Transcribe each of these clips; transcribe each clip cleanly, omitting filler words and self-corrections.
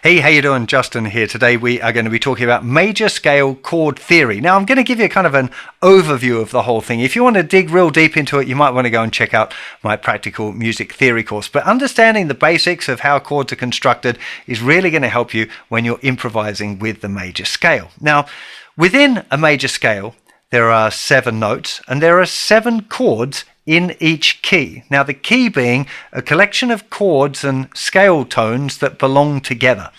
Hey, how you doing? Justin here. Today we are going to be talking about major scale chord theory. Now I'm going to give you kind of an overview of the whole thing. If you want to dig real deep into it, you might want to go and check out my practical music theory course. But understanding the basics of how chords are constructed is really going to help you when you're improvising with the major scale. Now, within a major scale, there are 7 notes and there are 7 chords in each key. Now the key being a collection of chords and scale tones that belong together.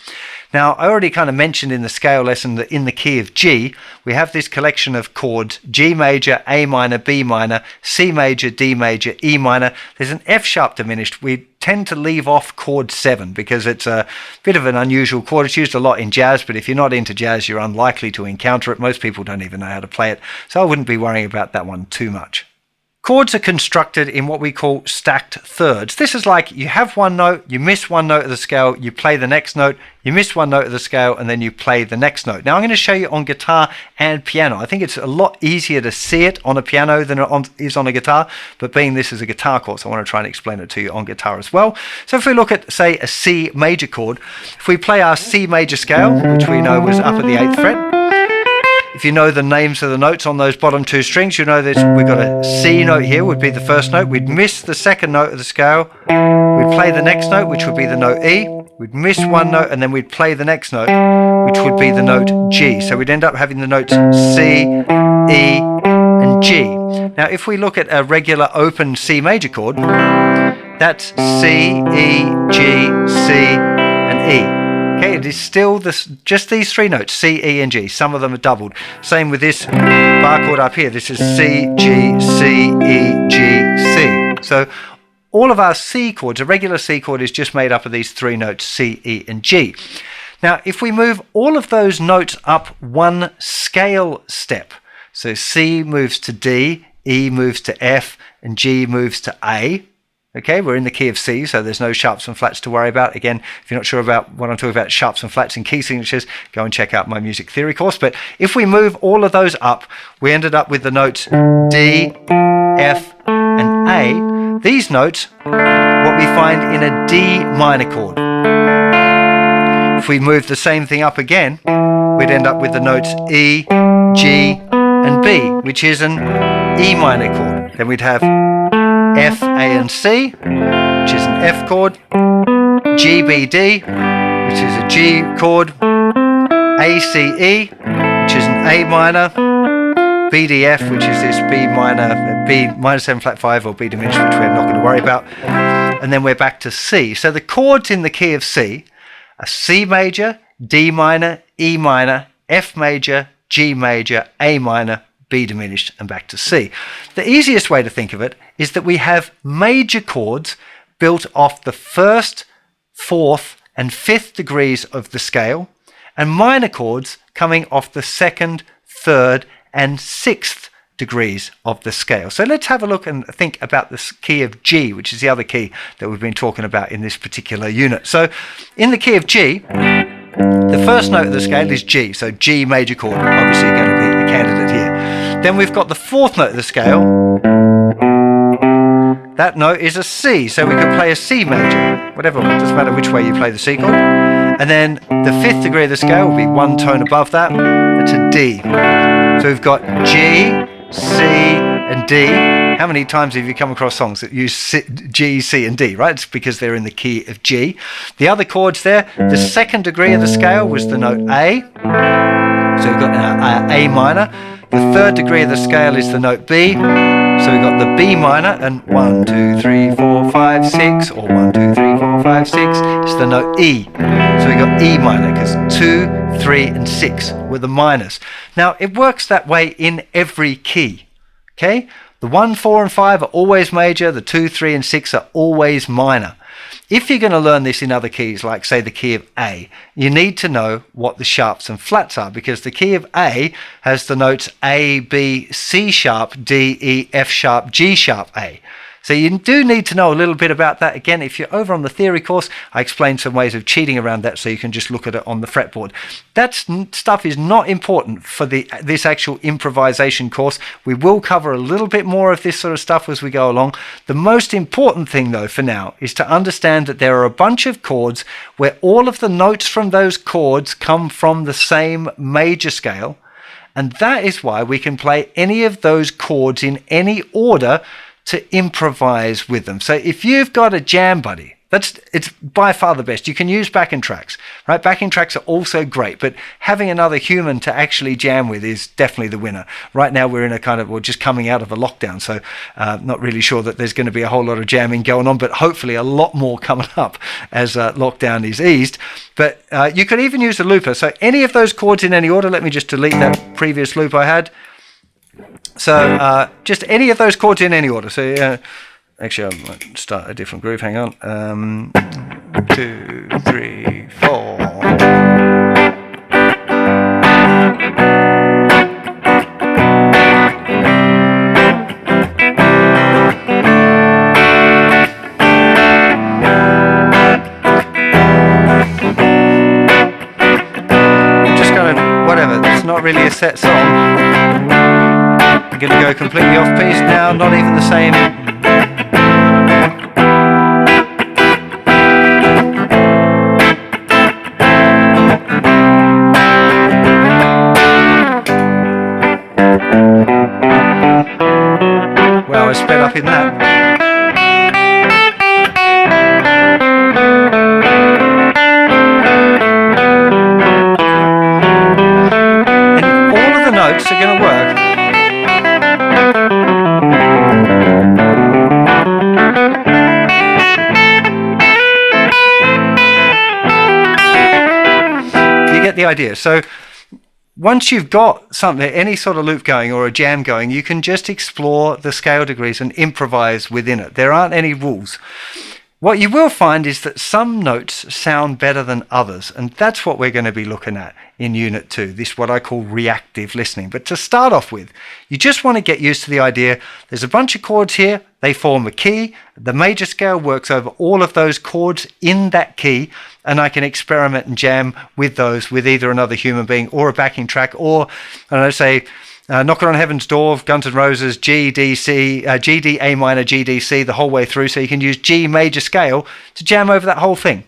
Now I already kind of mentioned in the scale lesson that in the key of G we have this collection of chords: G major, A minor, B minor, C major, D major, E minor. There's an F sharp diminished. We tend to leave off chord 7 because it's a bit of an unusual chord. It's used a lot in jazz, but if you're not into jazz you're unlikely to encounter it. Most people don't even know how to play it, so I wouldn't be worrying about that one too much. Chords are constructed in what we call stacked thirds. This is like you have one note, you miss one note of the scale, you play the next note, you miss one note of the scale, and then you play the next note. Now I'm going to show you on guitar and piano. I think it's a lot easier to see it on a piano than it is on a guitar, but being this is a guitar course, I want to try and explain it to you on guitar as well. So if we look at, say, a C major chord, if we play our C major scale, which we know was up at the 8th fret, if you know the names of the notes on those bottom 2 strings, you know that we've got a C note here, would be the first note. We'd miss the second note of the scale. We'd play the next note, which would be the note E. We'd miss one note, and then we'd play the next note, which would be the note G. So we'd end up having the notes C, E, and G. Now, if we look at a regular open C major chord, that's C, E, G, C, and E. Okay, it is still just these 3 notes, C, E, and G. Some of them are doubled. Same with this bar chord up here. This is C, G, C, E, G, C. So all of our C chords, a regular C chord is just made up of these 3 notes, C, E, and G. Now, if we move all of those notes up one scale step, so C moves to D, E moves to F, and G moves to A. Okay, we're in the key of C, so there's no sharps and flats to worry about. Again, if you're not sure about what I'm talking about, sharps and flats and key signatures, go and check out my music theory course. But if we move all of those up, we ended up with the notes D, F, and A. These notes, what we find in a D minor chord. If we move the same thing up again, we'd end up with the notes E, G, and B, which is an E minor chord. Then we'd have F, A, and C, which is an F chord, G, B, D, which is a G chord, A, C, E, which is an A minor, B, D, F, which is this B minor, B minor 7 flat 5 or B diminished, which we're not going to worry about, and then we're back to C. So the chords in the key of C are C major, D minor, E minor, F major, G major, A minor, B diminished, and back to C. The easiest way to think of it is that we have major chords built off the 1st, 4th, and 5th degrees of the scale, and minor chords coming off the 2nd, 3rd, and 6th degrees of the scale. So let's have a look and think about the key of G, which is the other key that we've been talking about in this particular unit. So in the key of G, the first note of the scale is G, so G major chord, obviously going to be a candidate here. Then we've got the 4th note of the scale. That note is a C, so we could play a C major, whatever, it doesn't matter which way you play the C chord. And then the 5th degree of the scale will be one tone above that, it's a D. So we've got G, C, and D. How many times have you come across songs that use G, C, and D, right? It's because they're in the key of G. The other chords there, the 2nd degree of the scale was the note A. So we've got A minor. The 3rd degree of the scale is the note B. So we've got the B minor, and 1, 2, 3, 4, 5, 6, or 1, 2, 3, 4, 5, 6 is the note E. So we've got E minor, because 2, 3, and 6 were the minors. Now, it works that way in every key, okay? The 1, 4, and 5 are always major, the 2, 3, and 6 are always minor. If you're going to learn this in other keys, like say the key of A, you need to know what the sharps and flats are, because the key of A has the notes A, B, C sharp, D, E, F sharp, G sharp, A. So you do need to know a little bit about that. Again, if you're over on the theory course, I explained some ways of cheating around that, so you can just look at it on the fretboard. That stuff is not important for this actual improvisation course. We will cover a little bit more of this sort of stuff as we go along. The most important thing, though, for now, is to understand that there are a bunch of chords where all of the notes from those chords come from the same major scale, and that is why we can play any of those chords in any order to improvise with them. So if you've got a jam buddy, it's by far the best. You can use backing tracks, right? Backing tracks are also great, but having another human to actually jam with is definitely the winner. Right now we're in a kind of, we're just coming out of a lockdown, so not really sure that there's going to be a whole lot of jamming going on, but hopefully a lot more coming up as lockdown is eased. But you could even use a looper. So any of those chords in any order. Let me just delete that previous loop I had. So just any of those chords in any order. So actually, I might start a different groove. Hang on. 2, 3, 4. Just kind of whatever. It's not really a set song. I'm going to go completely off piece now, not even the same. Wow, I sped up in that. And all of the notes are going to work. The idea. So once you've got something, any sort of loop going or a jam going, you can just explore the scale degrees and improvise within it. There aren't any rules. What you will find is that some notes sound better than others, and that's what we're going to be looking at in Unit 2, this what I call reactive listening. But to start off with, you just want to get used to the idea there's a bunch of chords here, they form a key, the major scale works over all of those chords in that key, and I can experiment and jam with those with either another human being or a backing track, or I don't know, say Knocking on Heaven's Door, Guns N' Roses, G, D, C, G, D, A minor, G, D, C, the whole way through. So you can use G major scale to jam over that whole thing.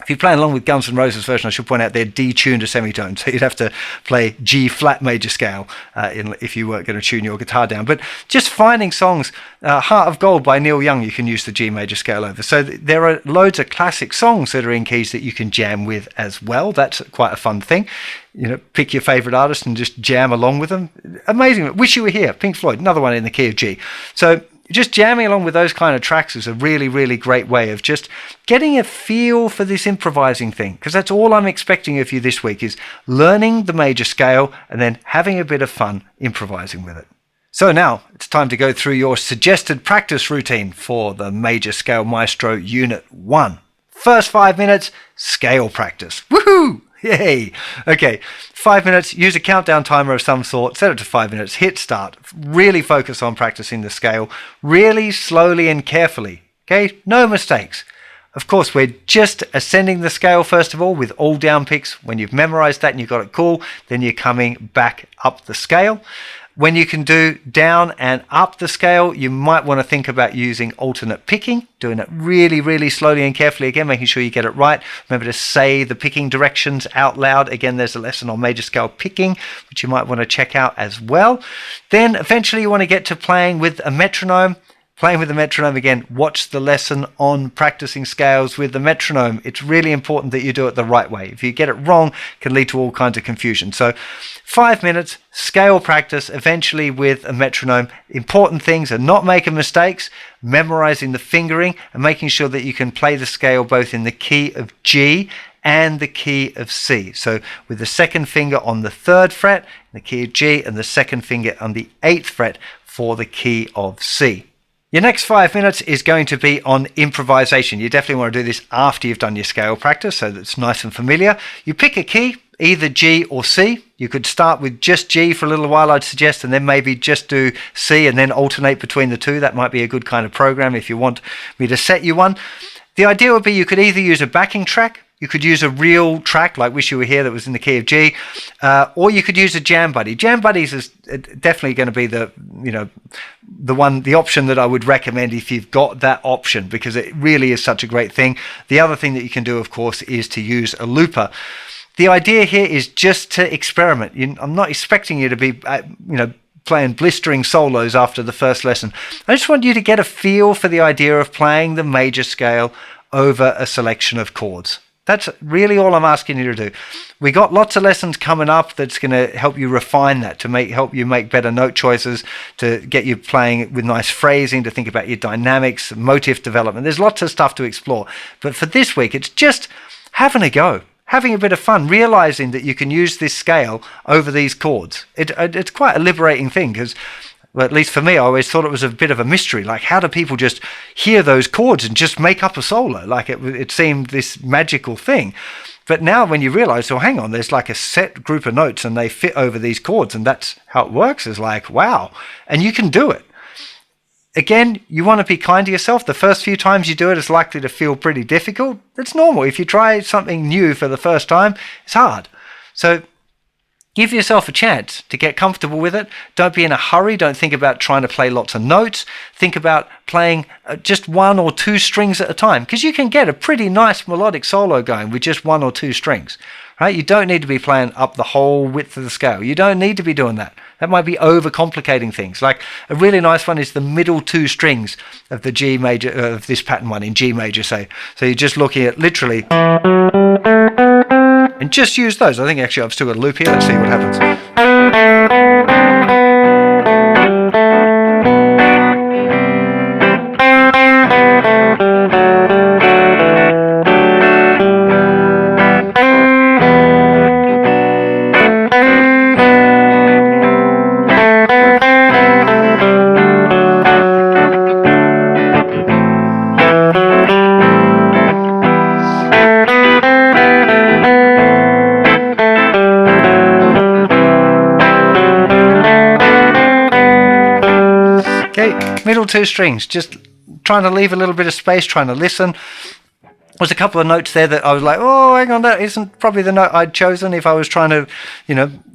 If you're playing along with Guns N' Roses version, I should point out they're detuned a semitone, so you'd have to play G flat major scale if you were going to tune your guitar down. But just finding songs, Heart of Gold by Neil Young, you can use the G major scale over. So there are loads of classic songs that are in keys that you can jam with as well. That's quite a fun thing. You know, pick your favorite artist and just jam along with them. Amazing. Wish You Were Here, Pink Floyd, another one in the key of G. So just jamming along with those kind of tracks is a really, really great way of just getting a feel for this improvising thing, because that's all I'm expecting of you this week, is learning the major scale and then having a bit of fun improvising with it. So now it's time to go through your suggested practice routine for the Major Scale Maestro Unit 1. First 5 minutes, scale practice. Woohoo! Yay! Okay, 5 minutes, use a countdown timer of some sort, set it to 5 minutes, hit start. Really focus on practicing the scale, really slowly and carefully. Okay, no mistakes. Of course, we're just ascending the scale first of all with all down picks. When you've memorized that and you've got it cool, then you're coming back up the scale. When you can do down and up the scale, you might want to think about using alternate picking, doing it really, really slowly and carefully. Again, making sure you get it right. Remember to say the picking directions out loud. Again, there's a lesson on major scale picking, which you might want to check out as well. Then eventually you want to get to playing with a metronome. Playing with the metronome, again, watch the lesson on practicing scales with the metronome. It's really important that you do it the right way. If you get it wrong, it can lead to all kinds of confusion. So 5 minutes, scale practice, eventually with a metronome. Important things are not making mistakes, memorizing the fingering, and making sure that you can play the scale both in the key of G and the key of C. So with the second finger on the 3rd fret, the key of G, and the second finger on the 8th fret for the key of C. Your next 5 minutes is going to be on improvisation. You definitely want to do this after you've done your scale practice so that it's nice and familiar. You pick a key, either G or C. You could start with just G for a little while, I'd suggest, and then maybe just do C and then alternate between the two. That might be a good kind of program if you want me to set you one. The idea would be you could either use a backing track, you could use a real track like Wish You Were Here that was in the key of G, or you could use a jam buddy. Jam buddies is definitely going to be the option that I would recommend if you've got that option, because it really is such a great thing. The other thing that you can do, of course, is to use a looper. The idea here is just to experiment. I'm not expecting you to be, playing blistering solos after the first lesson. I just want you to get a feel for the idea of playing the major scale over a selection of chords. That's really all I'm asking you to do. We got lots of lessons coming up that's going to help you refine that, to help you make better note choices, to get you playing with nice phrasing, to think about your dynamics, motive development. There's lots of stuff to explore. But for this week, it's just having a go, having a bit of fun, realizing that you can use this scale over these chords. It's quite a liberating thing, because, well, at least for me, I always thought it was a bit of a mystery. Like, how do people just hear those chords and just make up a solo? Like, it seemed this magical thing. But now when you realize, oh, hang on, there's like a set group of notes and they fit over these chords, and that's how it works, is like, wow. And you can do it. Again, you want to be kind to yourself. The first few times you do it, it's likely to feel pretty difficult. It's normal. If you try something new for the first time, it's hard. So give yourself a chance to get comfortable with it. Don't be in a hurry. Don't think about trying to play lots of notes. Think about playing just 1 or 2 strings at a time, because you can get a pretty nice melodic solo going with just 1 or 2 strings. Right? You don't need to be playing up the whole width of the scale. You don't need to be doing that. That might be overcomplicating things. Like, a really nice one is the middle 2 strings of the G major, of this pattern one in G major, say. So you're just looking at literally, and just use those. I think actually I've still got a loop here. Let's see what happens. Middle 2 strings, just trying to leave a little bit of space, trying to listen. There's a couple of notes there that I was like, oh, hang on, that isn't probably the note I'd chosen if I was trying to,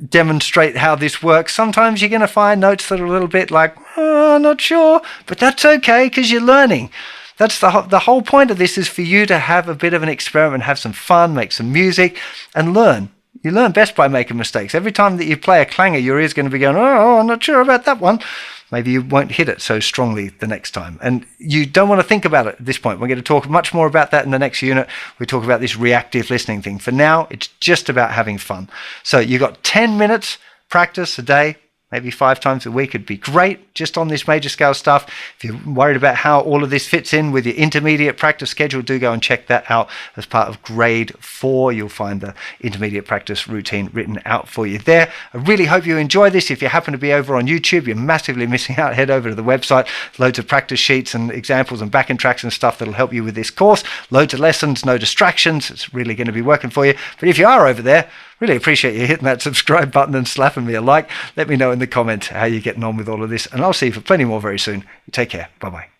demonstrate how this works. Sometimes you're going to find notes that are a little bit like, oh, I'm not sure, but that's okay, because you're learning. That's the whole point of this, is for you to have a bit of an experiment, have some fun, make some music, and learn. You learn best by making mistakes. Every time that you play a clanger, your ear's going to be going, oh, I'm not sure about that one. Maybe you won't hit it so strongly the next time. And you don't want to think about it at this point. We're going to talk much more about that in the next unit. We talk about this reactive listening thing. For now, it's just about having fun. So you've got 10 minutes practice a day. Maybe 5 times a week would be great, just on this major scale stuff. If you're worried about how all of this fits in with your intermediate practice schedule, do go and check that out as part of grade 4. You'll find the intermediate practice routine written out for you there. I really hope you enjoy this. If you happen to be over on YouTube, you're massively missing out. Head over to the website. Loads of practice sheets and examples and backing tracks and stuff that'll help you with this course. Loads of lessons, no distractions. It's really going to be working for you. But if you are over there, really appreciate you hitting that subscribe button and slapping me a like. Let me know in the comments how you're getting on with all of this, and I'll see you for plenty more very soon. You take care. Bye-bye.